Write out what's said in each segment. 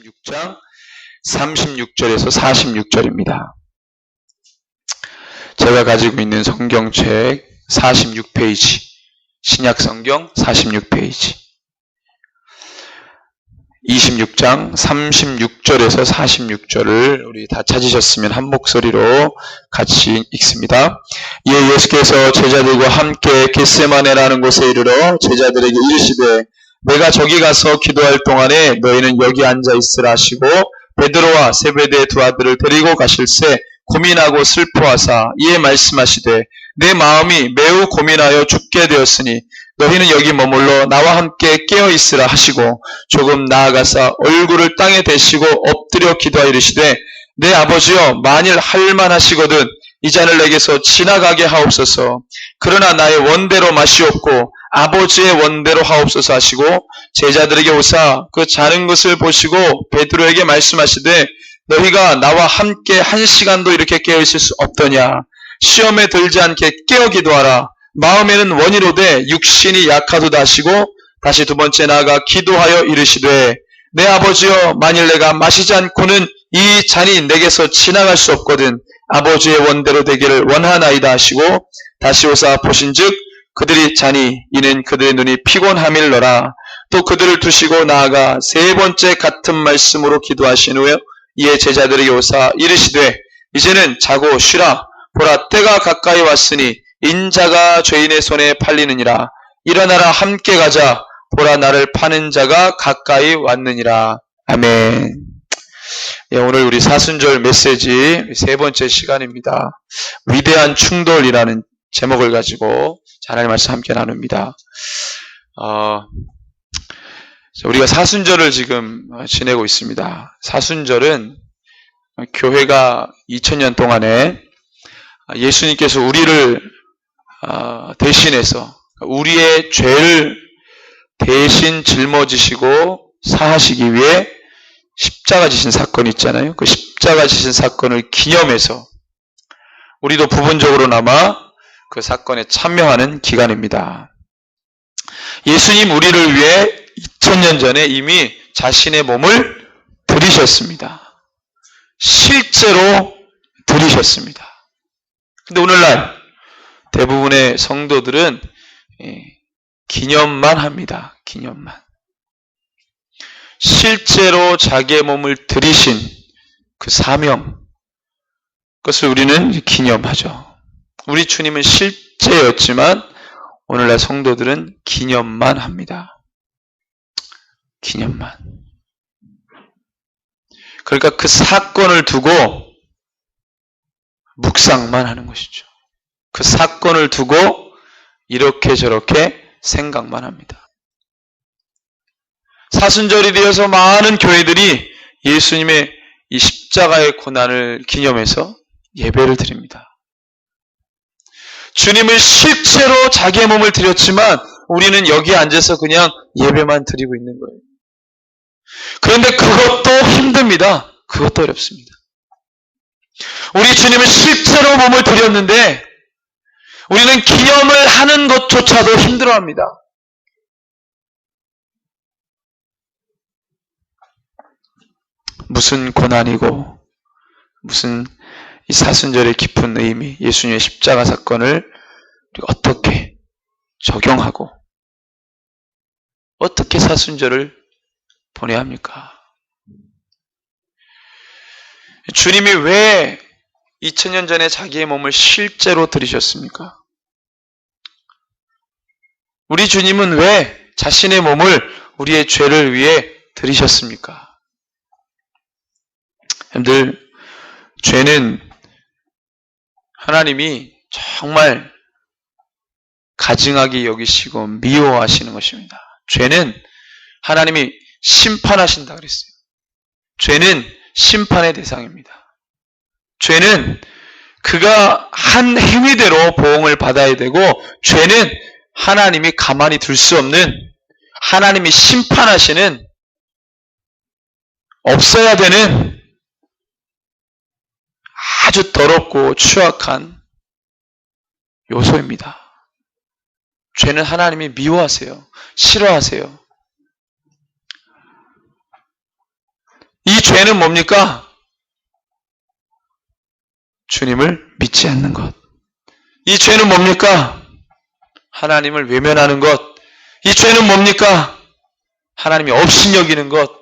6장 36절에서 46절입니다. 제가 가지고 있는 성경책 46페이지, 신약성경 46페이지, 26장 36절에서 46절을 우리 다 찾으셨으면 한 목소리로 같이 읽습니다. 이에 예수께서 제자들과 함께 겟세마네라는 곳에 이르러 제자들에게 이르시되 내가 저기 가서 기도할 동안에 너희는 여기 앉아 있으라 하시고 베드로와 세베대의 두 아들을 데리고 가실새 고민하고 슬퍼하사 이에 말씀하시되 내 마음이 매우 고민하여 죽게 되었으니 너희는 여기 머물러 나와 함께 깨어 있으라 하시고 조금 나아가사 얼굴을 땅에 대시고 엎드려 기도하여 이르시되 내 아버지여 만일 할만하시거든 이 잔을 내게서 지나가게 하옵소서. 그러나 나의 원대로 마시옵고 아버지의 원대로 하옵소서 하시고 제자들에게 오사 그 자는 것을 보시고 베드로에게 말씀하시되 너희가 나와 함께 1시간도 이렇게 깨어있을 수 없더냐. 시험에 들지 않게 깨어 기도하라. 마음에는 원이로되 육신이 약하도다 하시고 다시 두 번째 나아가 기도하여 이르시되 내 아버지여 만일 내가 마시지 않고는 이 잔이 내게서 지나갈 수 없거든 아버지의 원대로 되기를 원하나이다 하시고 다시 오사 보신즉 그들이 자니 이는 그들의 눈이 피곤함일러라. 또 그들을 두시고 나아가 세 번째 같은 말씀으로 기도하신 후에 이에 제자들에게 오사 이르시되 이제는 자고 쉬라. 보라 때가 가까이 왔으니 인자가 죄인의 손에 팔리느니라. 일어나라 함께 가자. 보라 나를 파는 자가 가까이 왔느니라. 아멘. 오늘 우리 사순절 메시지 세 번째 시간입니다. 위대한 충돌이라는 제목을 가지고 하나님의 말씀 함께 나눕니다. 우리가 사순절을 지금 지내고 있습니다. 사순절은 교회가 2000년 동안에 예수님께서 우리를 대신해서 우리의 죄를 대신 짊어지시고 사하시기 위해 십자가 지신 사건이 있잖아요. 그 십자가 지신 사건을 기념해서 우리도 부분적으로나마 그 사건에 참여하는 기간입니다. 예수님 우리를 위해 2000년 전에 이미 자신의 몸을 들이셨습니다. 실제로 들이셨습니다. 근데 오늘날 대부분의 성도들은 기념만 합니다. 기념만. 실제로 자기의 몸을 들이신 그 사명, 그것을 우리는 기념하죠. 우리 주님은 실제였지만 오늘날 성도들은 기념만 합니다. 기념만. 그러니까 그 사건을 두고 묵상만 하는 것이죠. 그 사건을 두고 이렇게 저렇게 생각만 합니다. 사순절이 되어서 많은 교회들이 예수님의 이 십자가의 고난을 기념해서 예배를 드립니다. 주님은 실제로 자기의 몸을 드렸지만 우리는 여기에 앉아서 그냥 예배만 드리고 있는 거예요. 그런데 그것도 힘듭니다. 그것도 어렵습니다. 우리 주님은 실제로 몸을 드렸는데 우리는 기념을 하는 것조차도 힘들어합니다. 무슨 고난이고 무슨 이 사순절의 깊은 의미, 예수님의 십자가 사건을 어떻게 적용하고 어떻게 사순절을 보내야 합니까? 주님이 왜 2000년 전에 자기의 몸을 실제로 들이셨습니까? 우리 주님은 왜 자신의 몸을 우리의 죄를 위해 들이셨습니까? 여러분들, 죄는 하나님이 정말 가증하게 여기시고 미워하시는 것입니다. 죄는 하나님이 심판하신다 그랬어요. 죄는 심판의 대상입니다. 죄는 그가 한 행위대로 보응을 받아야 되고 죄는 하나님이 가만히 둘 수 없는 하나님이 심판하시는 없어야 되는 아주 더럽고 추악한 요소입니다. 죄는 하나님이 미워하세요. 싫어하세요. 이 죄는 뭡니까? 주님을 믿지 않는 것. 이 죄는 뭡니까? 하나님을 외면하는 것. 이 죄는 뭡니까? 하나님이 없인 여기는 것.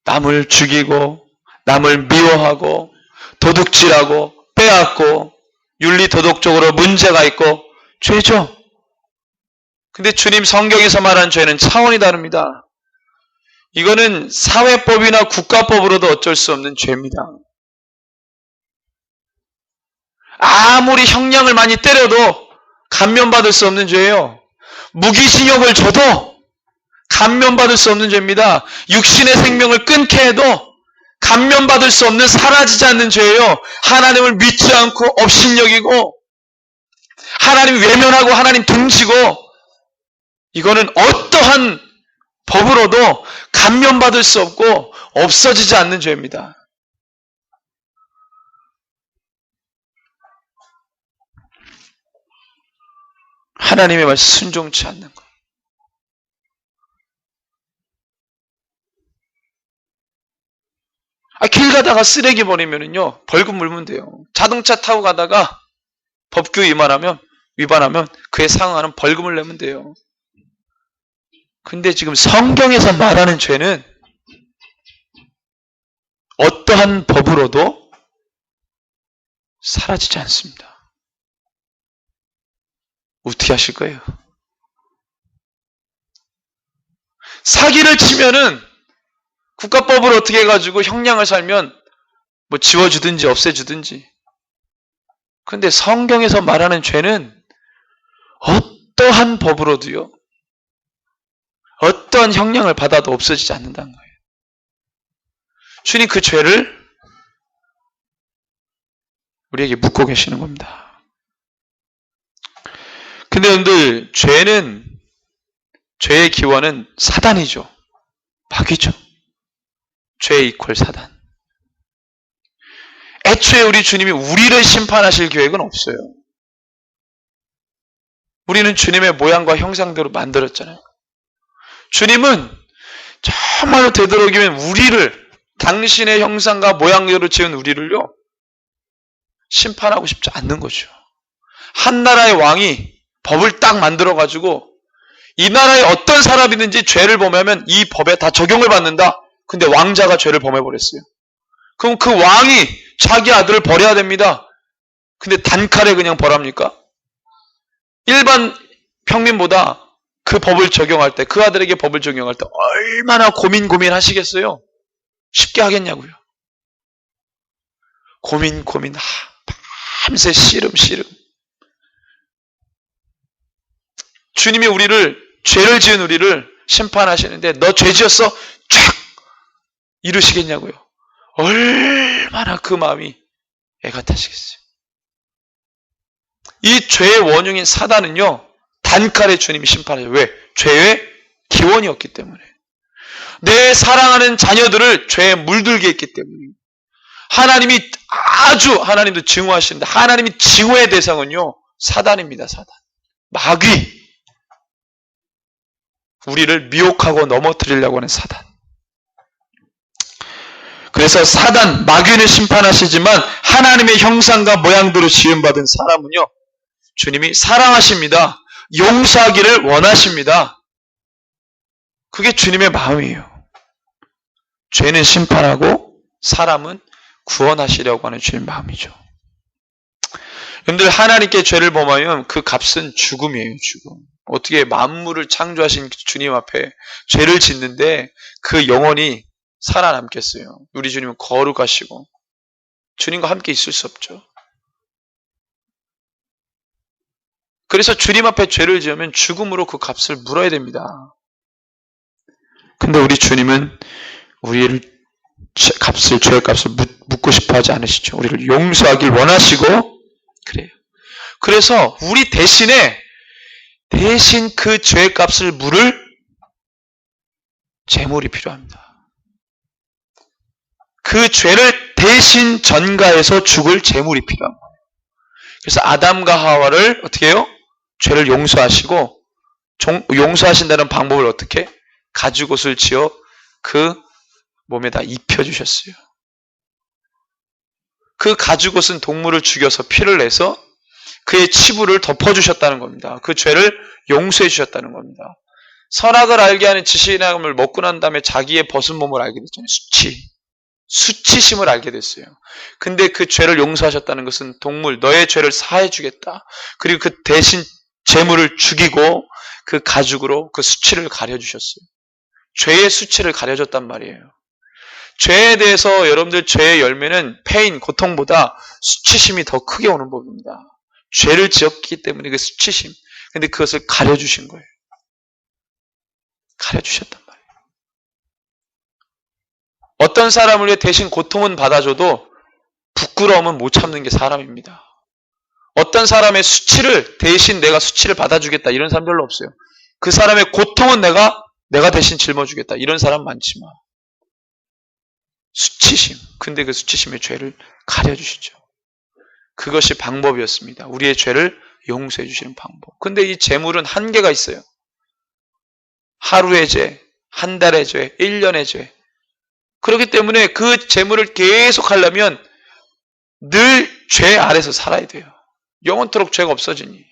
남을 죽이고 남을 미워하고 도둑질하고 빼앗고 윤리도덕적으로 문제가 있고 죄죠. 근데 주님 성경에서 말한 죄는 차원이 다릅니다. 이거는 사회법이나 국가법으로도 어쩔 수 없는 죄입니다. 아무리 형량을 많이 때려도 감면받을 수 없는 죄예요. 무기징역을 줘도 감면받을 수 없는 죄입니다. 육신의 생명을 끊게 해도 감면받을 수 없는, 사라지지 않는 죄예요. 하나님을 믿지 않고 업신여기고 하나님 외면하고 하나님 등지고, 이거는 어떠한 법으로도 감면받을 수 없고 없어지지 않는 죄입니다. 하나님의 말씀 순종치 않는 것. 길 가다가 쓰레기 버리면은요, 벌금 물면 돼요. 자동차 타고 가다가 법규 위반하면 그에 상응하는 벌금을 내면 돼요. 근데 지금 성경에서 말하는 죄는 어떠한 법으로도 사라지지 않습니다. 어떻게 하실 거예요? 사기를 치면은 국가법을 어떻게 해가지고 형량을 살면 뭐 지워주든지 없애주든지. 근데 성경에서 말하는 죄는 어떠한 법으로도요, 어떠한 형량을 받아도 없어지지 않는다는 거예요. 주님 그 죄를 우리에게 묻고 계시는 겁니다. 근데 여러분들, 죄의 기원은 사단이죠. 마귀죠. 죄 이퀄 사단. 애초에 우리 주님이 우리를 심판하실 계획은 없어요. 우리는 주님의 모양과 형상대로 만들었잖아요. 주님은 정말로 되도록이면 우리를, 당신의 형상과 모양대로 지은 우리를요, 심판하고 싶지 않는 거죠. 한 나라의 왕이 법을 딱 만들어가지고 이 나라에 어떤 사람이든지 죄를 범하면 이 법에 다 적용을 받는다. 근데 왕자가 죄를 범해버렸어요. 그럼 그 왕이 자기 아들을 버려야 됩니다. 근데 단칼에 그냥 벌합니까? 일반 평민보다 그 법을 적용할 때, 그 아들에게 법을 적용할 때 얼마나 고민하시겠어요? 쉽게 하겠냐고요. 고민, 밤새 씨름. 주님이 죄를 지은 우리를 심판하시는데 너 죄 지었어? 쫙 이루시겠냐고요. 얼마나 그 마음이 애가 타시겠어요. 이 죄의 원흉인 사단은요, 단칼에 주님이 심판하죠. 왜? 죄의 기원이었기 때문에. 내 사랑하는 자녀들을 죄에 물들게 했기 때문에. 하나님도 증오하시는데, 하나님이 증오의 대상은요, 사단입니다. 사단. 마귀. 우리를 미혹하고 넘어뜨리려고 하는 사단. 그래서 사단, 마귀는 심판하시지만 하나님의 형상과 모양대로 지음받은 사람은요, 주님이 사랑하십니다. 용서하기를 원하십니다. 그게 주님의 마음이에요. 죄는 심판하고 사람은 구원하시려고 하는 주님의 마음이죠. 여러분들, 하나님께 죄를 범하면 그 값은 죽음이에요. 죽음. 어떻게 만물을 창조하신 주님 앞에 죄를 짓는데 그 영혼이 살아남겠어요? 우리 주님은 거룩하시고 주님과 함께 있을 수 없죠. 그래서 주님 앞에 죄를 지으면 죽음으로 그 값을 물어야 됩니다. 근데 우리 주님은 우리를 죄의 값을 묻고 싶어 하지 않으시죠. 우리를 용서하길 원하시고 그래요. 그래서 우리 대신 그 죄의 값을 물을 제물이 필요합니다. 그 죄를 대신 전가해서 죽을 제물이 필요합니다. 그래서 아담과 하와를 어떻게 해요? 죄를 용서하시고, 용서하신다는 방법을 어떻게? 가죽옷을 지어 그 몸에다 입혀주셨어요. 그 가죽옷은 동물을 죽여서 피를 내서 그의 치부를 덮어주셨다는 겁니다. 그 죄를 용서해 주셨다는 겁니다. 선악을 알게 하는 지식인함을 먹고 난 다음에 자기의 벗은 몸을 알게 됐잖아요. 수치심을 알게 됐어요. 근데 그 죄를 용서하셨다는 것은 동물, 너의 죄를 사해 주겠다. 그리고 그 대신 재물을 죽이고 그 가죽으로 그 수치를 가려주셨어요. 죄의 수치를 가려줬단 말이에요. 죄에 대해서 여러분들 죄의 열매는 페인, 고통보다 수치심이 더 크게 오는 법입니다. 죄를 지었기 때문에 그 수치심. 근데 그것을 가려주신 거예요. 가려주셨단 말이에요. 어떤 사람을 위해 대신 고통은 받아줘도 부끄러움은 못 참는 게 사람입니다. 어떤 사람의 수치를 대신 내가 수치를 받아주겠다 이런 사람 별로 없어요. 그 사람의 고통은 내가 대신 짊어주겠다 이런 사람 많지만 수치심. 근데 그 수치심의 죄를 가려주시죠. 그것이 방법이었습니다. 우리의 죄를 용서해 주시는 방법. 근데 이 재물은 한계가 있어요. 하루의 죄, 한 달의 죄, 1년의 죄. 그렇기 때문에 그 재물을 계속 하려면 늘 죄 아래서 살아야 돼요. 영원토록 죄가 없어지니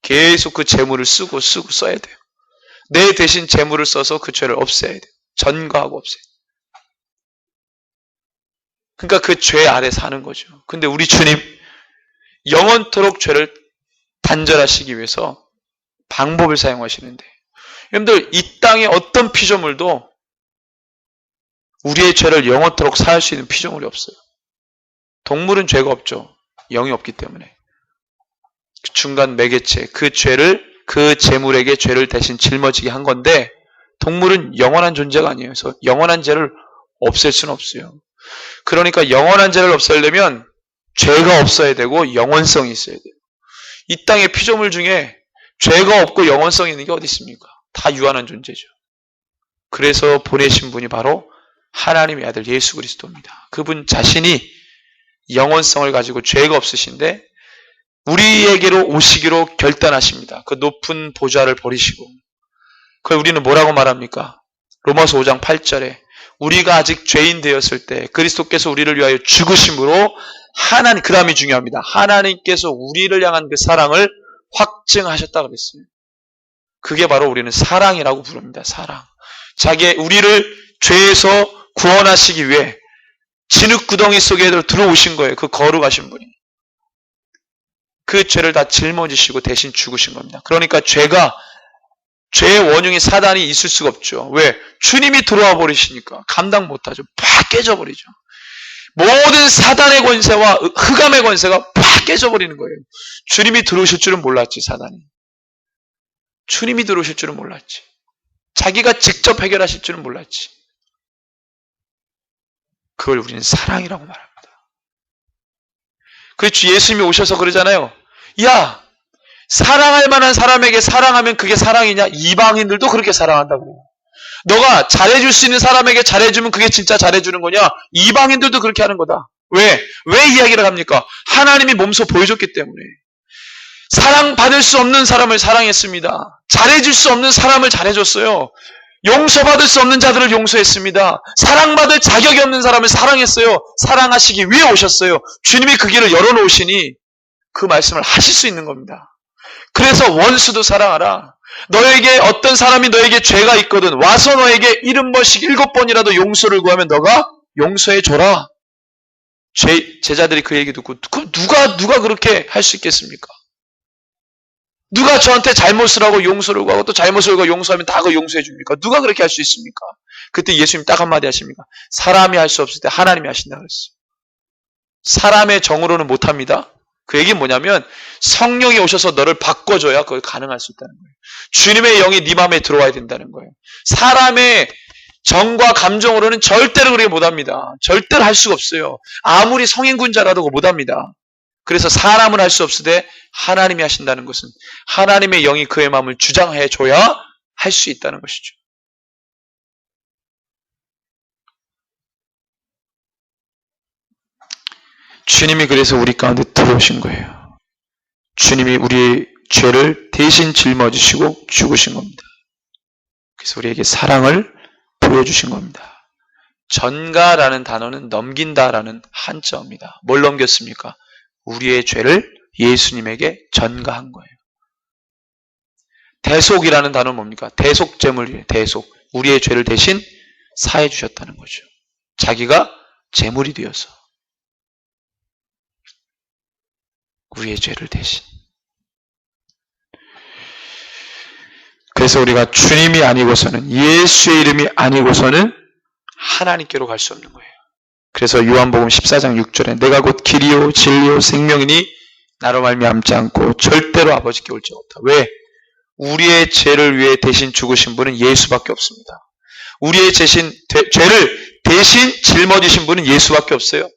계속 그 재물을 쓰고 써야 돼요. 내 대신 재물을 써서 그 죄를 없애야 돼요. 전가하고 없애야 돼요. 그러니까 그 죄 아래 사는 거죠. 근데 우리 주님 영원토록 죄를 단절하시기 위해서 방법을 사용하시는데 여러분들 이 땅의 어떤 피조물도 우리의 죄를 영원토록 사할 수 있는 피조물이 없어요. 동물은 죄가 없죠. 영이 없기 때문에. 중간 매개체, 그 죄를 그 재물에게 죄를 대신 짊어지게 한 건데 동물은 영원한 존재가 아니에요. 그래서 영원한 죄를 없앨 수는 없어요. 그러니까 영원한 죄를 없애려면 죄가 없어야 되고 영원성이 있어야 돼요. 이 땅의 피조물 중에 죄가 없고 영원성이 있는 게 어디 있습니까? 다 유한한 존재죠. 그래서 보내신 분이 바로 하나님의 아들 예수 그리스도입니다. 그분 자신이 영원성을 가지고 죄가 없으신데 우리에게로 오시기로 결단하십니다. 그 높은 보좌를 버리시고. 그걸 우리는 뭐라고 말합니까? 로마서 5장 8절에 우리가 아직 죄인 되었을 때 그리스도께서 우리를 위하여 죽으심으로 하나님, 그 다음이 중요합니다. 하나님께서 우리를 향한 그 사랑을 확증하셨다 그랬어요. 그게 바로 우리는 사랑이라고 부릅니다. 사랑. 우리를 죄에서 구원하시기 위해 진흙구덩이 속에 들어오신 거예요. 그 거룩하신 분이. 그 죄를 다 짊어지시고 대신 죽으신 겁니다. 그러니까 죄의 원흉이 사단이 있을 수가 없죠. 왜? 주님이 들어와 버리시니까 감당 못하죠. 팍 깨져버리죠. 모든 사단의 권세와 흑암의 권세가 팍 깨져버리는 거예요. 주님이 들어오실 줄은 몰랐지, 사단이. 주님이 들어오실 줄은 몰랐지. 자기가 직접 해결하실 줄은 몰랐지. 그걸 우리는 사랑이라고 말합니다. 그래서 예수님이 오셔서 그러잖아요. 야, 사랑할 만한 사람에게 사랑하면 그게 사랑이냐? 이방인들도 그렇게 사랑한다고. 너가 잘해줄 수 있는 사람에게 잘해주면 그게 진짜 잘해주는 거냐? 이방인들도 그렇게 하는 거다. 왜 이야기를 합니까? 하나님이 몸소 보여줬기 때문에. 사랑받을 수 없는 사람을 사랑했습니다. 잘해줄 수 없는 사람을 잘해줬어요. 용서받을 수 없는 자들을 용서했습니다. 사랑받을 자격이 없는 사람을 사랑했어요. 사랑하시기 위해 오셨어요. 주님이 그 길을 열어놓으시니 그 말씀을 하실 수 있는 겁니다. 그래서 원수도 사랑하라. 너에게 어떤 사람이 너에게 죄가 있거든 와서 너에게 70번씩 7번이라도 용서를 구하면 너가 용서해줘라. 제자들이 그 얘기 듣고 누가 그렇게 할 수 있겠습니까? 누가 저한테 잘못을 하고 용서를 구하고 또 잘못을 하고 용서하면 다 그 용서해 줍니까? 누가 그렇게 할 수 있습니까? 그때 예수님 딱 한마디 하십니까? 사람이 할 수 없을 때 하나님이 하신다 그랬어요. 사람의 정으로는 못합니다. 그 얘기는 뭐냐면 성령이 오셔서 너를 바꿔줘야 그걸 가능할 수 있다는 거예요. 주님의 영이 네 마음에 들어와야 된다는 거예요. 사람의 정과 감정으로는 절대로 그렇게 못합니다. 절대로 할 수가 없어요. 아무리 성인군자라도 못합니다. 그래서 사람은 할 수 없을 때 하나님이 하신다는 것은 하나님의 영이 그의 마음을 주장해 줘야 할 수 있다는 것이죠. 주님이 그래서 우리 가운데 들어오신 거예요. 주님이 우리의 죄를 대신 짊어지시고 죽으신 겁니다. 그래서 우리에게 사랑을 보여주신 겁니다. 전가라는 단어는 넘긴다라는 한자어입니다. 뭘 넘겼습니까? 우리의 죄를 예수님에게 전가한 거예요. 대속이라는 단어는 뭡니까? 대속제물이에요. 대속. 우리의 죄를 대신 사해 주셨다는 거죠. 자기가 제물이 되어서 우리의 죄를 대신. 그래서 우리가 주님이 아니고서는, 예수의 이름이 아니고서는 하나님께로 갈 수 없는 거예요. 그래서 요한복음 14장 6절에 내가 곧 길이요 진리요 생명이니 나로 말미암지 않고 절대로 아버지께 올 자 없다. 왜? 우리의 죄를 위해 대신 죽으신 분은 예수밖에 없습니다. 우리의 죄를 대신 짊어지신 분은 예수밖에 없어요.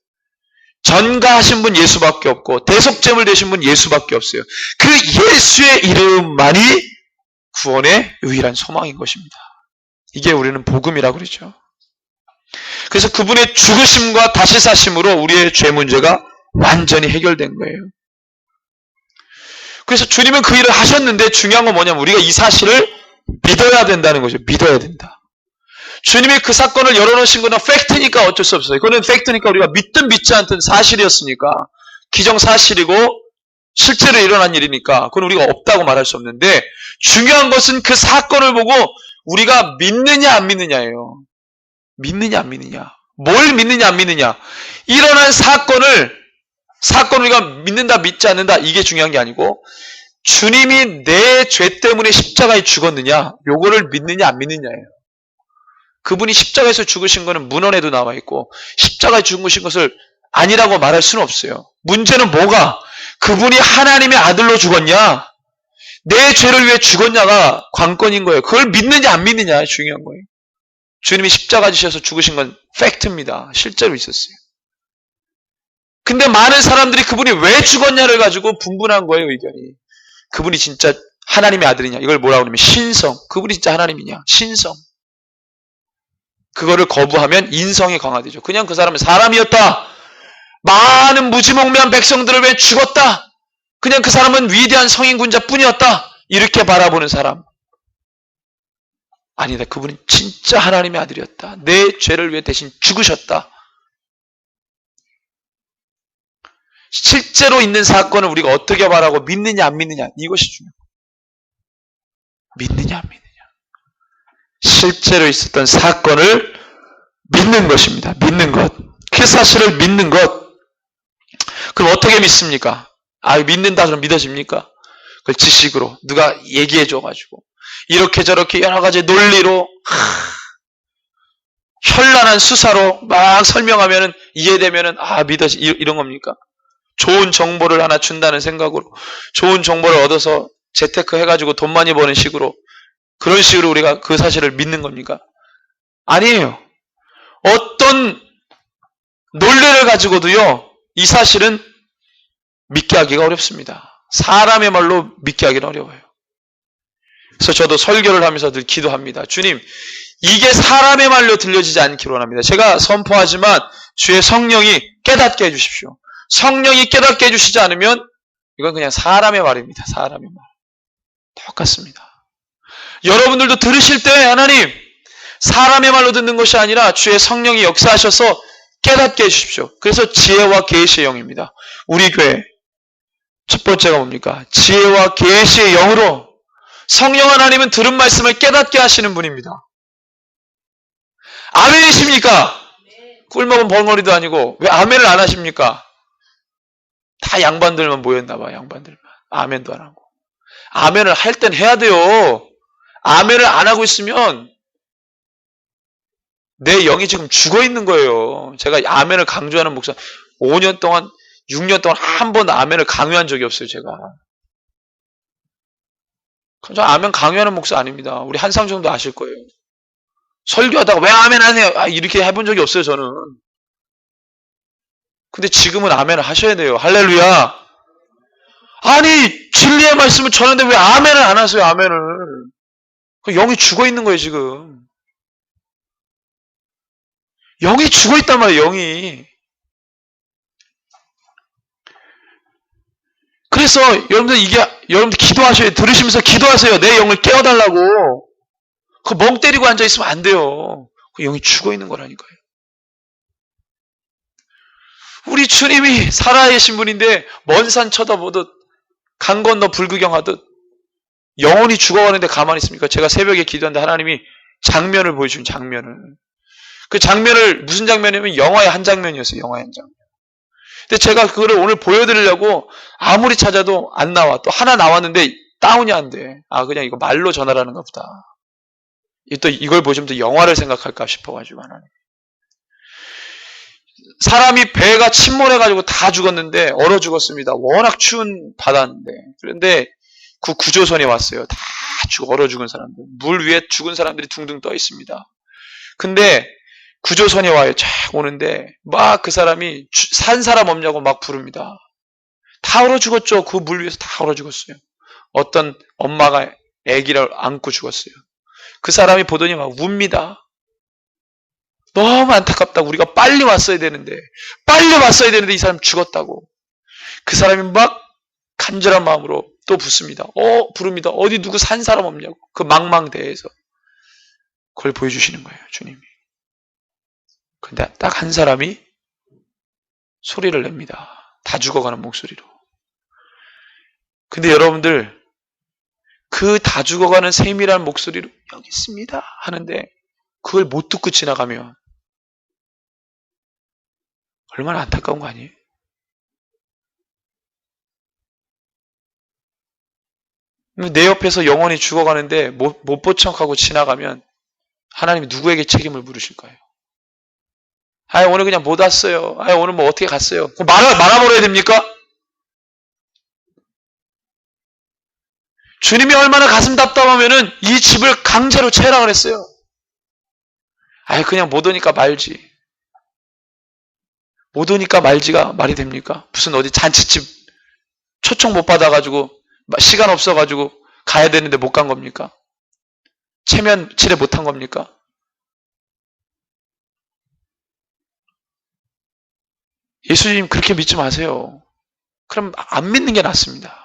전가하신 분 예수밖에 없고 대속제물 되신 분 예수밖에 없어요. 그 예수의 이름만이 구원의 유일한 소망인 것입니다. 이게 우리는 복음이라고 그러죠. 그래서 그분의 죽으심과 다시 사심으로 우리의 죄 문제가 완전히 해결된 거예요. 그래서 주님은 그 일을 하셨는데 중요한 건 뭐냐면 우리가 이 사실을 믿어야 된다는 거죠. 믿어야 된다. 주님이 그 사건을 열어놓으신 건 팩트니까 어쩔 수 없어요. 그거는 팩트니까 우리가 믿든 믿지 않든 사실이었으니까, 기정사실이고 실제로 일어난 일이니까 그건 우리가 없다고 말할 수 없는데, 중요한 것은 그 사건을 보고 우리가 믿느냐 안 믿느냐예요. 믿느냐 안 믿느냐. 뭘 믿느냐 안 믿느냐. 일어난 사건을 우리가 믿는다 믿지 않는다 이게 중요한 게 아니고, 주님이 내 죄 때문에 십자가에 죽었느냐 요거를 믿느냐 안 믿느냐예요. 그분이 십자가에서 죽으신 것은 문헌에도 나와 있고 십자가에 죽으신 것을 아니라고 말할 수는 없어요. 문제는 뭐가? 그분이 하나님의 아들로 죽었냐, 내 죄를 위해 죽었냐가 관건인 거예요. 그걸 믿느냐 안 믿느냐 중요한 거예요. 주님이 십자가 지셔서 죽으신 건 팩트입니다. 실제로 있었어요. 근데 많은 사람들이 그분이 왜 죽었냐를 가지고 분분한 거예요, 의견이. 그분이 진짜 하나님의 아들이냐, 이걸 뭐라고 그러면 신성. 그분이 진짜 하나님이냐, 신성. 그거를 거부하면 인성이 강화되죠. 그냥 그 사람은 사람이었다. 많은 무지몽매한 백성들을 위해 죽었다. 그냥 그 사람은 위대한 성인군자뿐이었다. 이렇게 바라보는 사람. 아니다. 그분은 진짜 하나님의 아들이었다. 내 죄를 위해 대신 죽으셨다. 실제로 있는 사건을 우리가 어떻게 바라고 믿느냐 안 믿느냐, 이것이 중요해요. 믿느냐 안 믿느냐. 실제로 있었던 사건을 믿는 것입니다. 믿는 것. 그 사실을 믿는 것. 그럼 어떻게 믿습니까? 믿는다 그럼 믿어집니까? 그걸 지식으로 누가 얘기해줘가지고 이렇게 저렇게 여러 가지 논리로 현란한 수사로 막 설명하면은 이해되면은 믿어지, 이런 겁니까? 좋은 정보를 하나 준다는 생각으로, 좋은 정보를 얻어서 재테크 해가지고 돈 많이 버는 식으로, 그런 식으로 우리가 그 사실을 믿는 겁니까? 아니에요. 어떤 논리를 가지고도요, 이 사실은 믿게 하기가 어렵습니다. 사람의 말로 믿게 하기는 어려워요. 그래서 저도 설교를 하면서 늘 기도합니다. 주님, 이게 사람의 말로 들려지지 않기로 원합니다. 제가 선포하지만 주의 성령이 깨닫게 해주십시오. 성령이 깨닫게 해주시지 않으면 이건 그냥 사람의 말입니다. 사람의 말. 똑같습니다. 여러분들도 들으실 때 하나님, 사람의 말로 듣는 것이 아니라 주의 성령이 역사하셔서 깨닫게 해주십시오. 그래서 지혜와 계시의 영입니다. 우리 교회 첫 번째가 뭡니까? 지혜와 계시의 영으로 성령 하나님은 들은 말씀을 깨닫게 하시는 분입니다. 아멘이십니까? 꿀먹은 벙어리도 아니고 왜 아멘을 안 하십니까? 다 양반들만 모였나 봐. 양반들만. 아멘도 안 하고. 아멘을 할 땐 해야 돼요. 아멘을 안 하고 있으면 내 영이 지금 죽어 있는 거예요. 제가 아멘을 강조하는 목사 5년 동안 6년 동안 한 번도 아멘을 강요한 적이 없어요. 제가. 저 아멘 강요하는 목사 아닙니다. 우리 한상정도 아실 거예요. 설교하다가 왜 아멘 안 해요? 이렇게 해본 적이 없어요. 저는. 근데 지금은 아멘을 하셔야 돼요. 할렐루야. 아니 진리의 말씀을 전하는데 왜 아멘을 안 하세요? 아멘을. 영이 죽어 있는 거예요. 지금. 영이 죽어 있단 말이에요. 영이. 그래서 여러분들 기도하셔야 돼요. 들으시면서 기도하세요. 내 영을 깨워달라고. 그 멍 때리고 앉아있으면 안 돼요. 그 영이 죽어 있는 거라니까요. 우리 주님이 살아계신 분인데 먼 산 쳐다보듯 강 건너 불구경하듯 영혼이 죽어가는데 가만히 있습니까? 제가 새벽에 기도하는데 하나님이 장면을 보여준 장면을. 그 장면을 무슨 장면이냐면 영화의 한 장면이었어요. 영화의 한 장면. 근데 제가 그거를 오늘 보여드리려고 아무리 찾아도 안 나와. 또 하나 나왔는데 다운이 안 돼. 아 그냥 이거 말로 전하라는가 보다. 또 이걸 보시면 또 영화를 생각할까 싶어가지고 하나님. 사람이 배가 침몰해가지고 다 죽었는데 얼어 죽었습니다. 워낙 추운 바다인데. 그런데 그 구조선에 왔어요. 다 얼어 죽은 사람들. 물 위에 죽은 사람들이 둥둥 떠 있습니다. 근데 구조선에 와요. 쫙 오는데 막 그 사람이 산 사람 없냐고 막 부릅니다. 다 얼어 죽었죠. 그 물 위에서 다 얼어 죽었어요. 어떤 엄마가 아기를 안고 죽었어요. 그 사람이 보더니 막 웁니다. 너무 안타깝다고. 우리가 빨리 왔어야 되는데 이 사람 죽었다고. 그 사람이 막 간절한 마음으로 또 부릅니다. 어디 누구 산 사람 없냐고. 그 망망대해에서 그걸 보여주시는 거예요. 주님이. 근데 딱 한 사람이 소리를 냅니다. 다 죽어가는 목소리로. 근데 여러분들 그 다 죽어가는 세밀한 목소리로 여기 있습니다 하는데 그걸 못 듣고 지나가면 얼마나 안타까운 거 아니에요? 내 옆에서 영혼이 죽어가는데 못 보청하고 지나가면 하나님이 누구에게 책임을 물으실까요? 오늘 그냥 못 왔어요. 오늘 뭐 어떻게 갔어요? 말아버려야 됩니까? 주님이 얼마나 가슴 답답하면은 이 집을 강제로 채랑을 했어요. 그냥 못 오니까 말지. 못 오니까 말지가 말이 됩니까? 무슨 어디 잔치집 초청 못 받아가지고 시간 없어가지고 가야 되는데 못 간 겁니까? 체면 칠해 못한 겁니까? 예수님 그렇게 믿지 마세요. 그럼 안 믿는 게 낫습니다.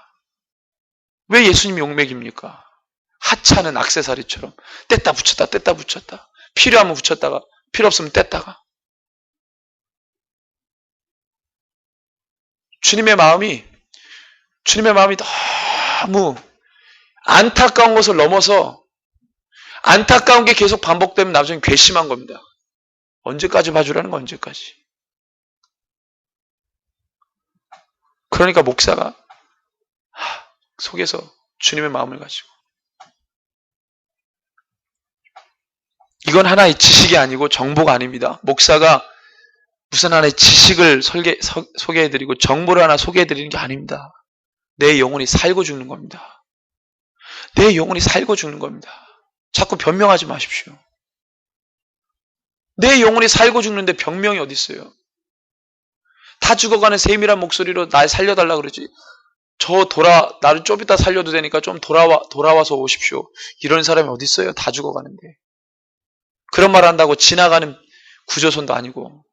왜 예수님이 용맥입니까? 하찮은 액세서리처럼 뗐다 붙였다 필요하면 붙였다가 필요 없으면 뗐다가. 주님의 마음이 너무 안타까운 것을 넘어서 안타까운 게 계속 반복되면 나중에 괘씸한 겁니다. 언제까지 봐주라는 거 언제까지. 그러니까 목사가 속에서 주님의 마음을 가지고 이건 하나의 지식이 아니고 정보가 아닙니다. 목사가 무슨 하나의 지식을 소개해드리고 정보를 하나 소개해드리는 게 아닙니다. 내 영혼이 살고 죽는 겁니다. 내 영혼이 살고 죽는 겁니다. 자꾸 변명하지 마십시오. 내 영혼이 살고 죽는데 변명이 어디 있어요? 다 죽어가는 세밀한 목소리로 날 살려달라 그러지. 나를 좀 이따 살려도 되니까 좀 돌아와서 오십시오. 이런 사람이 어디 있어요? 다 죽어가는데. 그런 말 한다고 지나가는 구조선도 아니고.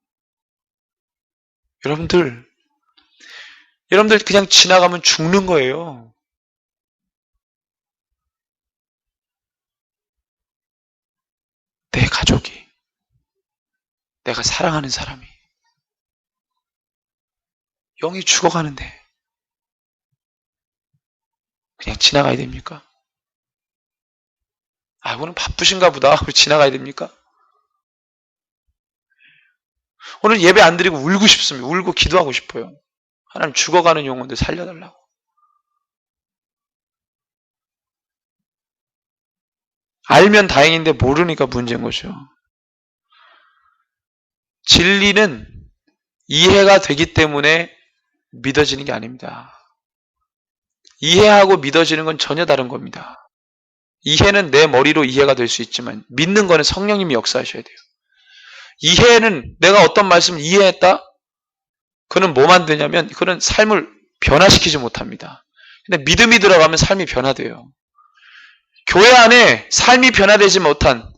여러분들 그냥 지나가면 죽는 거예요. 내 가족이, 내가 사랑하는 사람이 영이 죽어가는데 그냥 지나가야 됩니까? 오늘 바쁘신가 보다. 왜 지나가야 됩니까? 오늘 예배 안 드리고 울고 싶습니다. 울고 기도하고 싶어요. 하나님 죽어가는 영혼들 살려달라고. 알면 다행인데 모르니까 문제인 거죠. 진리는 이해가 되기 때문에 믿어지는 게 아닙니다. 이해하고 믿어지는 건 전혀 다른 겁니다. 이해는 내 머리로 이해가 될 수 있지만 믿는 거는 성령님이 역사하셔야 돼요. 이해는 내가 어떤 말씀을 이해했다? 그는 뭐 만드냐면 그는 삶을 변화시키지 못합니다. 근데 믿음이 들어가면 삶이 변화돼요. 교회 안에 삶이 변화되지 못한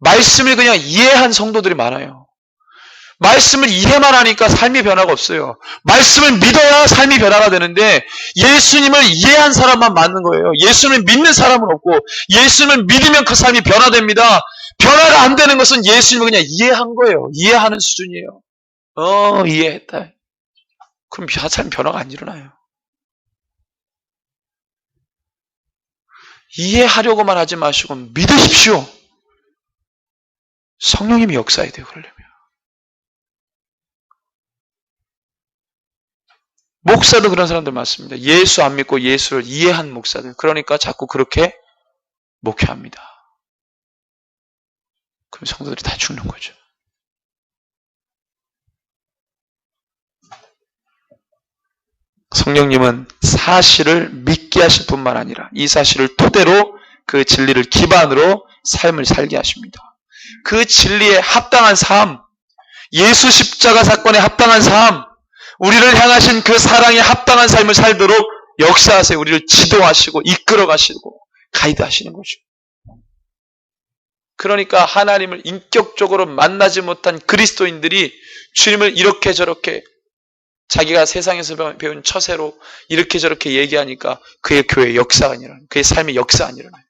말씀을 그냥 이해한 성도들이 많아요. 말씀을 이해만 하니까 삶의 변화가 없어요. 말씀을 믿어야 삶이 변화가 되는데 예수님을 이해한 사람만 맞는 거예요. 예수님을 믿는 사람은 없고 예수님을 믿으면 그 삶이 변화됩니다. 변화가 안 되는 것은 예수님을 그냥 이해한 거예요. 이해하는 수준이에요. 이해했다. 그럼 삶 변화가 안 일어나요. 이해하려고만 하지 마시고 믿으십시오. 성령님이 역사해야 돼요. 그러려면. 목사도 그런 사람들 많습니다. 예수 안 믿고 예수를 이해한 목사들. 그러니까 자꾸 그렇게 목회합니다. 그럼 성도들이 다 죽는 거죠. 성령님은 사실을 믿게 하실 뿐만 아니라 이 사실을 토대로 그 진리를 기반으로 삶을 살게 하십니다. 그 진리에 합당한 삶, 예수 십자가 사건에 합당한 삶, 우리를 향하신 그 사랑에 합당한 삶을 살도록 역사하세요. 우리를 지도하시고 이끌어 가시고 가이드 하시는 거죠. 그러니까 하나님을 인격적으로 만나지 못한 그리스도인들이 주님을 이렇게 저렇게 자기가 세상에서 배운 처세로 이렇게 저렇게 얘기하니까 그의 교회의 역사가 일어나요. 그의 삶의 역사가 일어나요.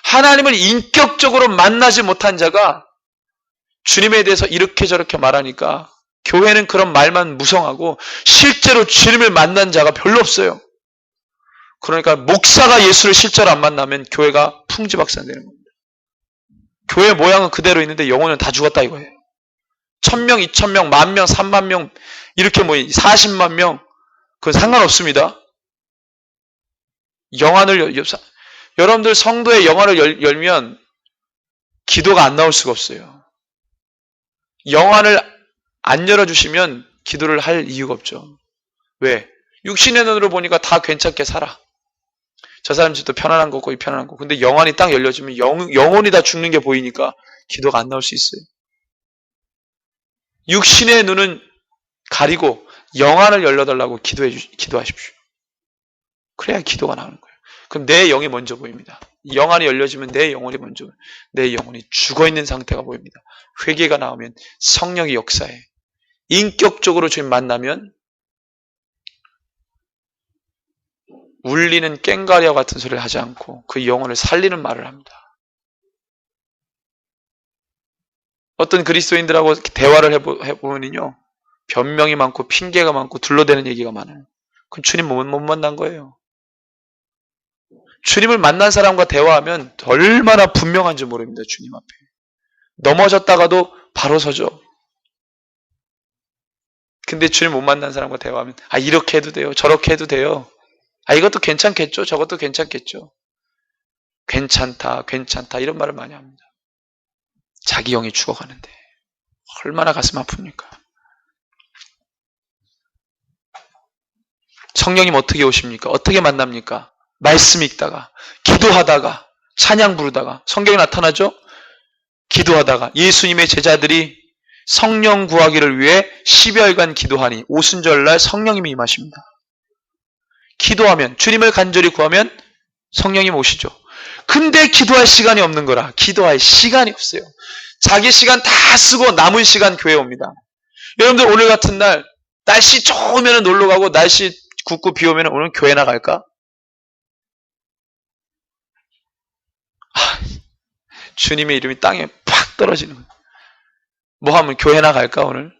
하나님을 인격적으로 만나지 못한 자가 주님에 대해서 이렇게 저렇게 말하니까 교회는 그런 말만 무성하고 실제로 주님을 만난 자가 별로 없어요. 그러니까 목사가 예수를 실제로 안 만나면 교회가 풍지박산되는 겁니다. 교회 모양은 그대로 있는데 영혼은 다 죽었다 이거예요. 1000명, 2000명, 10,000명, 30,000명 이렇게 모인 40만 명 그건 상관없습니다. 영안을 여러분들 성도의 영안을 열면 기도가 안 나올 수가 없어요. 영안을 안 열어주시면 기도를 할 이유가 없죠. 왜? 육신의 눈으로 보니까 다 괜찮게 살아. 저 사람 집도 편안한 거고 이 편안한 거. 근데 영안이 딱 열려지면 영혼이 다 죽는 게 보이니까 기도가 안 나올 수 있어요. 육신의 눈은 가리고 영안을 열려달라고 기도하십시오. 그래야 기도가 나오는 거예요. 그럼 내 영이 먼저 보입니다. 영안이 열려지면 내 영혼이 먼저 보여요. 내 영혼이 죽어있는 상태가 보입니다. 회개가 나오면 성령이 역사해. 인격적으로 주님 만나면 울리는 꽹과리와 같은 소리를 하지 않고 그 영혼을 살리는 말을 합니다. 어떤 그리스도인들하고 대화를 해보면요. 변명이 많고 핑계가 많고 둘러대는 얘기가 많아요. 그럼 주님 못 만난 거예요. 주님을 만난 사람과 대화하면 얼마나 분명한지 모릅니다. 주님 앞에. 넘어졌다가도 바로 서죠. 근데 주님 못 만난 사람과 대화하면 이렇게 해도 돼요. 저렇게 해도 돼요. 이것도 괜찮겠죠. 저것도 괜찮겠죠. 괜찮다 이런 말을 많이 합니다. 자기 영이 죽어가는데 얼마나 가슴 아픕니까? 성령님 어떻게 오십니까? 어떻게 만납니까? 말씀 읽다가, 기도하다가, 찬양 부르다가, 성경에 나타나죠? 기도하다가 예수님의 제자들이 성령 구하기를 위해 10여일간 기도하니 오순절날 성령님이 임하십니다. 기도하면, 주님을 간절히 구하면 성령님 오시죠. 근데 기도할 시간이 없는 거라. 기도할 시간이 없어요. 자기 시간 다 쓰고 남은 시간 교회 옵니다. 여러분들 오늘 같은 날 날씨 좋으면 놀러 가고 날씨 굽고 비 오면 오늘 교회 나갈까? 주님의 이름이 땅에 팍 떨어지는 거예요. 뭐 하면 교회 나갈까 오늘?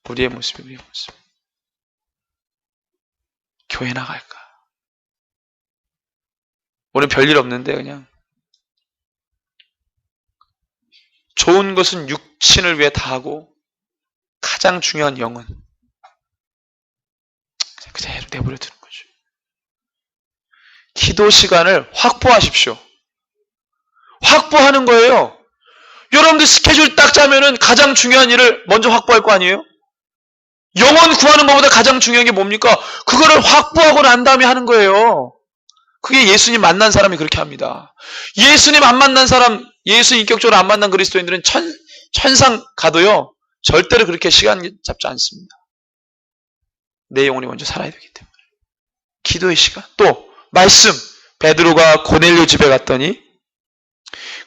우리의 모습. 교회 나갈까? 오늘 별일 없는데 그냥 좋은 것은 육신을 위해 다 하고 가장 중요한 영은 그대로 내버려 두는 거죠. 기도 시간을 확보하십시오. 확보하는 거예요. 여러분들 스케줄 딱 짜면은 가장 중요한 일을 먼저 확보할 거 아니에요? 영혼 구하는 것보다 가장 중요한 게 뭡니까? 그거를 확보하고 난 다음에 하는 거예요. 그게 예수님 만난 사람이 그렇게 합니다. 예수님 안 만난 사람, 예수 인격적으로 안 만난 그리스도인들은 천상 가도요, 절대로 그렇게 시간 잡지 않습니다. 내 영혼이 먼저 살아야 되기 때문에. 기도의 시간. 또 말씀. 베드로가 고넬료 집에 갔더니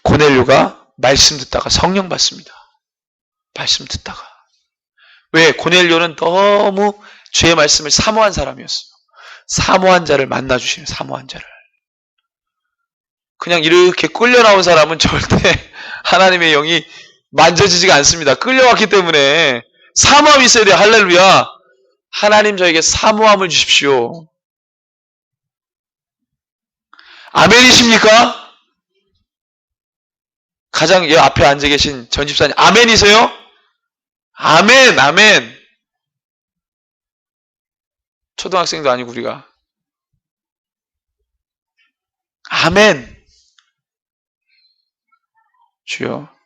고넬료가 말씀 듣다가 성령 받습니다. 말씀 듣다가. 왜? 고넬료는 너무 주의 말씀을 사모한 사람이었어요. 사모한 자를 만나주시는 사모한 자를. 그냥 이렇게 끌려 나온 사람은 절대 하나님의 영이 만져지지가 않습니다. 끌려왔기 때문에 사모함이 있어야 돼요. 할렐루야. 하나님 저에게 사모함을 주십시오. 아멘이십니까? 가장 앞에 앉아 계신 전 집사님 아멘이세요? 아멘, 아멘. 초등학생도 아니고 우리가. 아멘. 주여.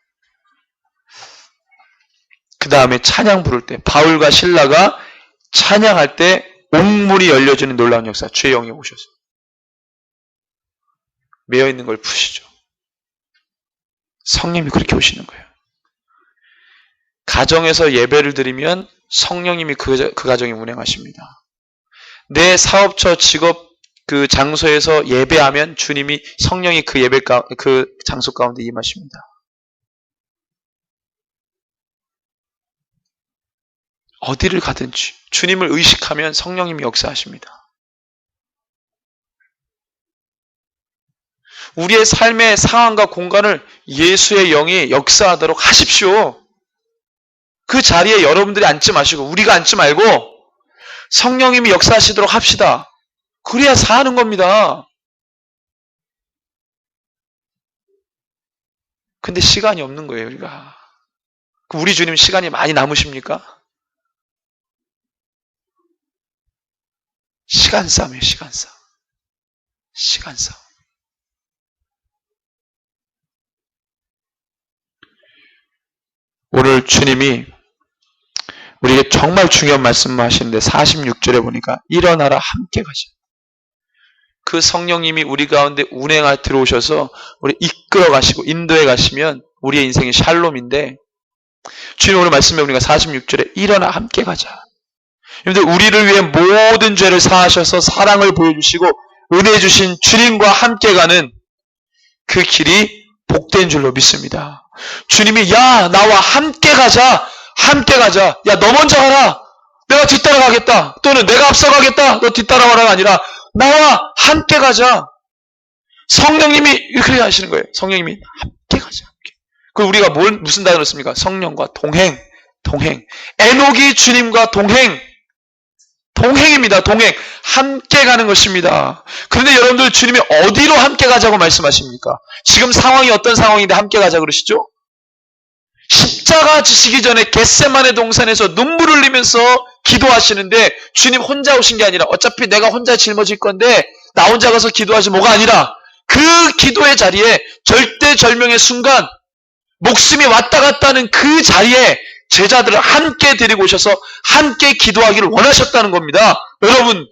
그 다음에 찬양 부를 때 바울과 실라가 찬양할 때 옥문이 열려지는 놀라운 역사. 주의 영이 오셔서 매여있는 걸 푸시죠. 성령님이 그렇게 오시는 거예요. 가정에서 예배를 드리면 성령님이 그 가정에 운행하십니다. 내 사업처 직업 그 장소에서 예배하면 주님이 성령이 그 장소 가운데 임하십니다. 어디를 가든지 주님을 의식하면 성령님이 역사하십니다. 우리의 삶의 상황과 공간을 예수의 영이 역사하도록 하십시오. 그 자리에 여러분들이 앉지 마시고 우리가 앉지 말고 성령님이 역사하시도록 합시다. 그래야 사는 겁니다. 근데 시간이 없는 거예요, 우리가. 우리 주님 시간이 많이 남으십니까? 시간 싸움이에요, 시간 싸움. 시간 싸움. 오늘 주님이 우리에게 정말 중요한 말씀을 하시는데 46절에 보니까 일어나라 함께 가자. 그 성령님이 우리 가운데 운행하 들어오셔서 우리 이끌어 가시고 인도해 가시면 우리의 인생이 샬롬인데 주님 오늘 말씀해 보니까 46절에 일어나 함께 가자. 여러분들 우리를 위해 모든 죄를 사하셔서 사랑을 보여주시고 은혜 주신 주님과 함께 가는 그 길이 복된 줄로 믿습니다. 주님이 야 나와 함께 가자. 함께 가자. 야 너 먼저 가라. 내가 뒤따라가겠다. 또는 내가 앞서가겠다. 너 뒤따라와라가 아니라 나와 함께 가자. 성령님이 그렇게 하시는 거예요. 성령님이 함께 가자. 그 우리가 무슨 단어를 씁니까? 성령과 동행. 에녹이 주님과 동행입니다. 동행. 함께 가는 것입니다. 그런데 여러분들 주님이 어디로 함께 가자고 말씀하십니까? 지금 상황이 어떤 상황인데 함께 가자 그러시죠? 십자가 지시기 전에 겟세마네 동산에서 눈물을 흘리면서 기도하시는데 주님 혼자 오신 게 아니라 어차피 내가 혼자 짊어질 건데 나 혼자 가서 기도하지 뭐가 아니라 그 기도의 자리에 절대절명의 순간 목숨이 왔다 갔다 하는 그 자리에 제자들을 함께 데리고 오셔서 함께 기도하기를 원하셨다는 겁니다. 여러분,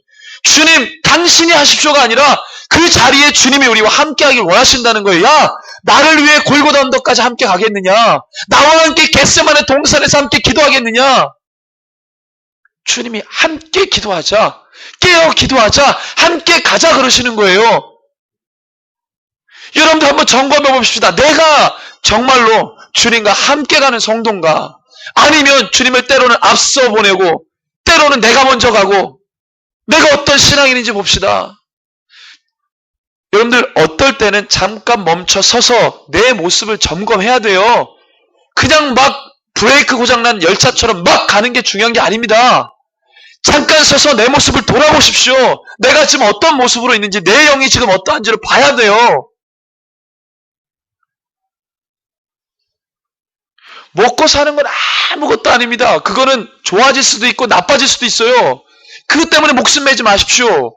주님 당신이 하십시오가 아니라 그 자리에 주님이 우리와 함께 하기를 원하신다는 거예요. 야, 나를 위해 골고다 언덕까지 함께 가겠느냐? 나와 함께 겟세마네 동산에서 함께 기도하겠느냐? 주님이 함께 기도하자, 깨어 기도하자, 함께 가자 그러시는 거예요. 여러분들 한번 점검해 봅시다. 내가 정말로 주님과 함께 가는 성도인가? 아니면 주님을 때로는 앞서 보내고 때로는 내가 먼저 가고 내가 어떤 신앙인인지 봅시다. 여러분들 어떨 때는 잠깐 멈춰 서서 내 모습을 점검해야 돼요. 그냥 막 브레이크 고장난 열차처럼 막 가는 게 중요한 게 아닙니다. 잠깐 서서 내 모습을 돌아보십시오. 내가 지금 어떤 모습으로 있는지 내 영이 지금 어떠한지를 봐야 돼요. 먹고 사는 건 아무것도 아닙니다. 그거는 좋아질 수도 있고 나빠질 수도 있어요. 그것 때문에 목숨 매지 마십시오.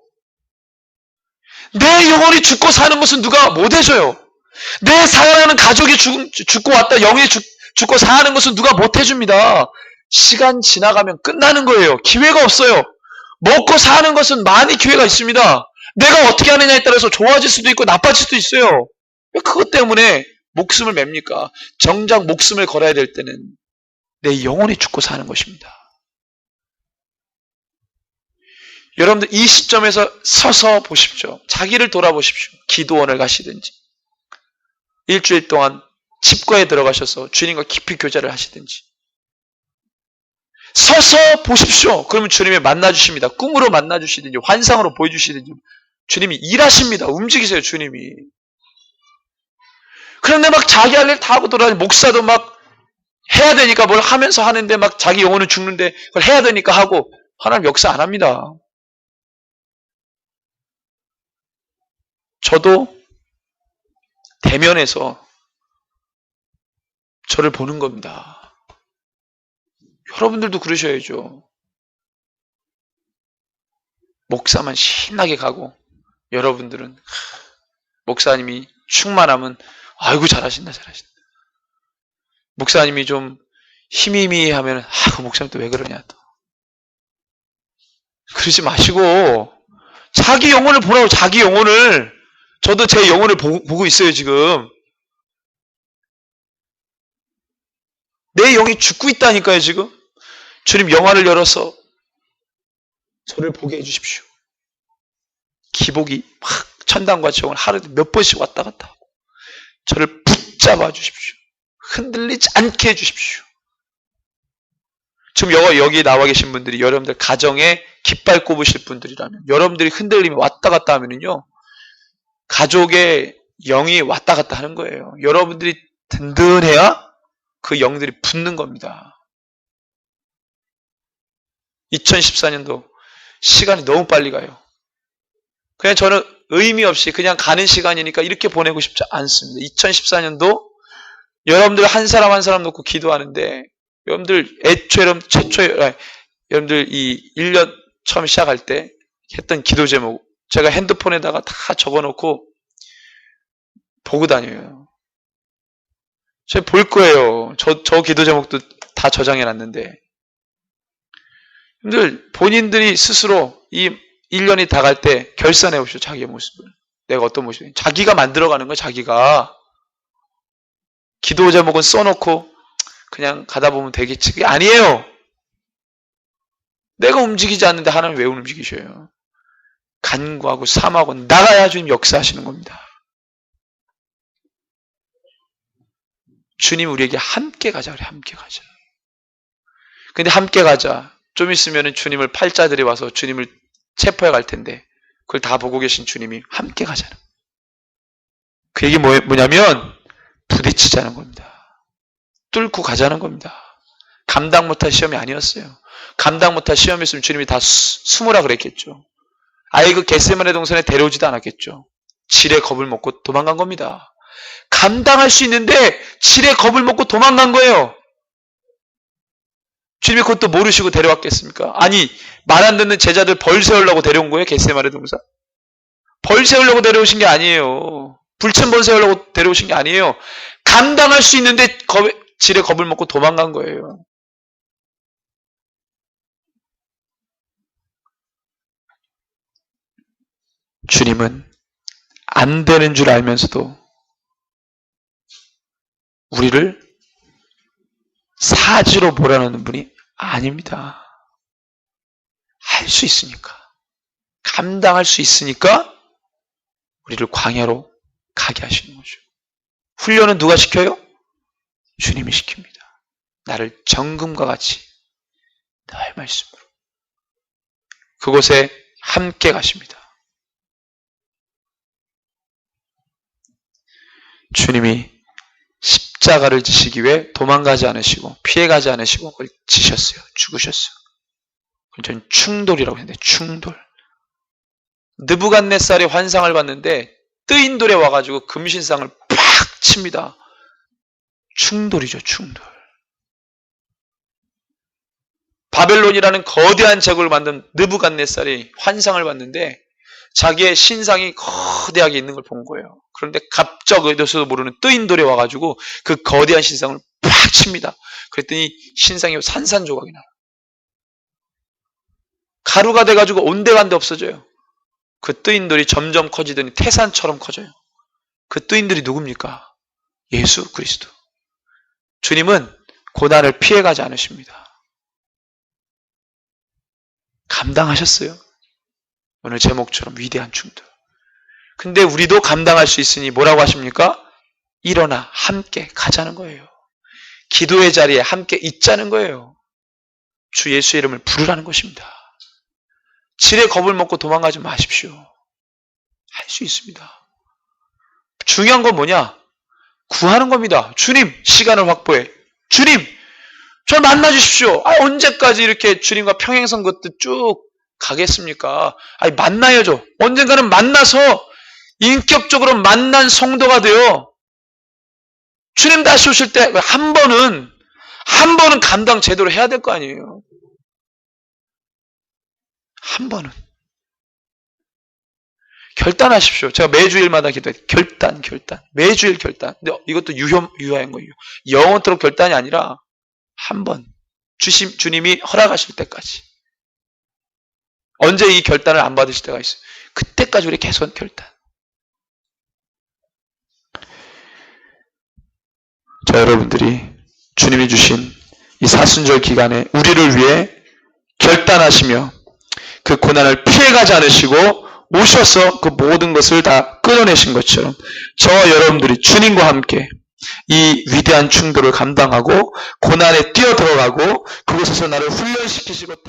내 영혼이 죽고 사는 것은 누가 못 해줘요. 내 사랑하는 가족이 죽고 왔다 영이 죽고 사는 것은 누가 못 해줍니다. 시간 지나가면 끝나는 거예요. 기회가 없어요. 먹고 사는 것은 많이 기회가 있습니다. 내가 어떻게 하느냐에 따라서 좋아질 수도 있고 나빠질 수도 있어요. 왜 그것 때문에 목숨을 맵니까? 정작 목숨을 걸어야 될 때는 내 영혼이 죽고 사는 것입니다. 여러분들 이 시점에서 서서 보십시오. 자기를 돌아보십시오. 기도원을 가시든지 일주일 동안 집과에 들어가셔서 주님과 깊이 교제를 하시든지 서서 보십시오. 그러면 주님이 만나주십니다. 꿈으로 만나주시든지 환상으로 보여주시든지 주님이 일하십니다. 움직이세요. 주님이. 그런데 막 자기 할 일 다 하고 돌아다니 목사도 막 해야 되니까 뭘 하면서 하는데 막 자기 영혼은 죽는데 그걸 해야 되니까 하고 하나님 역사 안 합니다. 저도 대면에서 저를 보는 겁니다. 여러분들도 그러셔야죠. 목사만 신나게 가고 여러분들은 목사님이 충만하면 아이고 잘하신다. 목사님이 좀 힘이하면 그 목사님 또 왜 그러냐 또. 그러지 마시고 자기 영혼을 보라고. 자기 영혼을. 저도 제 영혼을 보고 있어요 지금. 내 영이 죽고 있다니까요 지금. 주님 영화를 열어서 저를 보게 해주십시오. 기복이 막 천당과 지옥을 하루에 몇 번씩 왔다 갔다 하고 저를 붙잡아 주십시오. 흔들리지 않게 해주십시오. 지금 여기 나와 계신 분들이 여러분들 가정에 깃발 꼽으실 분들이라면 여러분들이 흔들림이 왔다 갔다 하면은요 가족의 영이 왔다 갔다 하는 거예요. 여러분들이 든든해야 그 영들이 붙는 겁니다. 2014년도 시간이 너무 빨리 가요. 그냥 저는 의미 없이 그냥 가는 시간이니까 이렇게 보내고 싶지 않습니다. 2014년도 여러분들 한 사람 놓고 기도하는데 여러분들 최초에 여러분들 이 1년 처음 시작할 때 했던 기도 제목 제가 핸드폰에다가 다 적어놓고 보고 다녀요. 제가 볼 거예요. 저 기도 제목도 다 저장해놨는데 여러분들 본인들이 스스로 이 1년이 다 갈 때 결산해 보시오. 자기의 모습을. 내가 어떤 모습인지. 자기가 만들어가는 거야. 자기가. 기도 제목은 써놓고 그냥 가다 보면 되겠지. 그게 아니에요. 내가 움직이지 않는데 하나님 왜 움직이셔요? 간구하고 삼하고 나가야 주님 역사하시는 겁니다. 주님 우리에게 함께 가자 그래. 함께 가자. 근데 함께 가자. 좀 있으면 주님을 팔자들이 와서 주님을 체포해 갈 텐데 그걸 다 보고 계신 주님이 함께 가자는. 그 얘기 뭐냐면 부딪히자는 겁니다. 뚫고 가자는 겁니다. 감당 못할 시험이 아니었어요. 감당 못할 시험이었으면 주님이 다 숨으라 그랬겠죠. 아예 그 겟세마네 동산에 데려오지도 않았겠죠. 질의 겁을 먹고 도망간 겁니다. 감당할 수 있는데 질의 겁을 먹고 도망간 거예요. 주님이 그것도 모르시고 데려왔겠습니까? 아니 말 안 듣는 제자들 벌 세우려고 데려온 거예요. 겟세마네 동산. 벌 세우려고 데려오신 게 아니에요. 불천벌 세우려고 데려오신 게 아니에요. 감당할 수 있는데 질의 겁을 먹고 도망간 거예요. 주님은 안 되는 줄 알면서도 우리를 사지로 몰아넣는 분이 아닙니다. 할 수 있으니까. 감당할 수 있으니까 우리를 광야로 가게 하시는 거죠. 훈련은 누가 시켜요? 주님이 시킵니다. 나를 정금과 같이 나의 말씀으로. 그곳에 함께 가십니다. 주님이 십자가를 지시기 위해 도망가지 않으시고 피해가지 않으시고 그걸 지셨어요. 죽으셨어요. 저는 충돌이라고 했는데 충돌. 느부갓네살이 환상을 봤는데 뜨인 돌에 와가지고 금신상을 팍 칩니다. 충돌이죠. 충돌. 바벨론이라는 거대한 제국을 만든 느부갓네살이 환상을 봤는데 자기의 신상이 거대하게 있는 걸 본 거예요. 그런데 갑자기 어디서도 모르는 뜨인 돌에 와가지고 그 거대한 신상을 팍 칩니다. 그랬더니 신상이 산산조각이 나요. 가루가 돼가지고 온데간데 없어져요. 그 뜨인 돌이 점점 커지더니 태산처럼 커져요. 그 뜨인 돌이 누굽니까? 예수 그리스도. 주님은 고난을 피해가지 않으십니다. 감당하셨어요. 오늘 제목처럼 위대한 충돌. 근데 우리도 감당할 수 있으니 뭐라고 하십니까? 일어나 함께 가자는 거예요. 기도의 자리에 함께 있자는 거예요. 주 예수의 이름을 부르라는 것입니다. 질의 겁을 먹고 도망가지 마십시오. 할 수 있습니다. 중요한 건 뭐냐? 구하는 겁니다. 주님, 시간을 확보해. 주님, 저를 만나주십시오. 언제까지 이렇게 주님과 평행선 걷듯 쭉 가겠습니까? 만나야죠. 언젠가는 만나서 인격적으로 만난 성도가 되어 주님 다시 오실 때 한 번은 감당 제대로 해야 될 거 아니에요. 한 번은. 결단하십시오. 제가 매주일마다 기도해요. 결단. 매주일 결단. 근데 이것도 유효한 거예요. 영원토록 결단이 아니라 한 번. 주님이 허락하실 때까지. 언제 이 결단을 안 받으실 때가 있어요. 그때까지 우리 계속 결단. 자, 여러분들이 주님이 주신 이 사순절 기간에 우리를 위해 결단하시며 그 고난을 피해가지 않으시고 오셔서 그 모든 것을 다 끊어내신 것처럼 저와 여러분들이 주님과 함께 이 위대한 충돌을 감당하고 고난에 뛰어들어가고 그곳에서 나를 훈련시키시고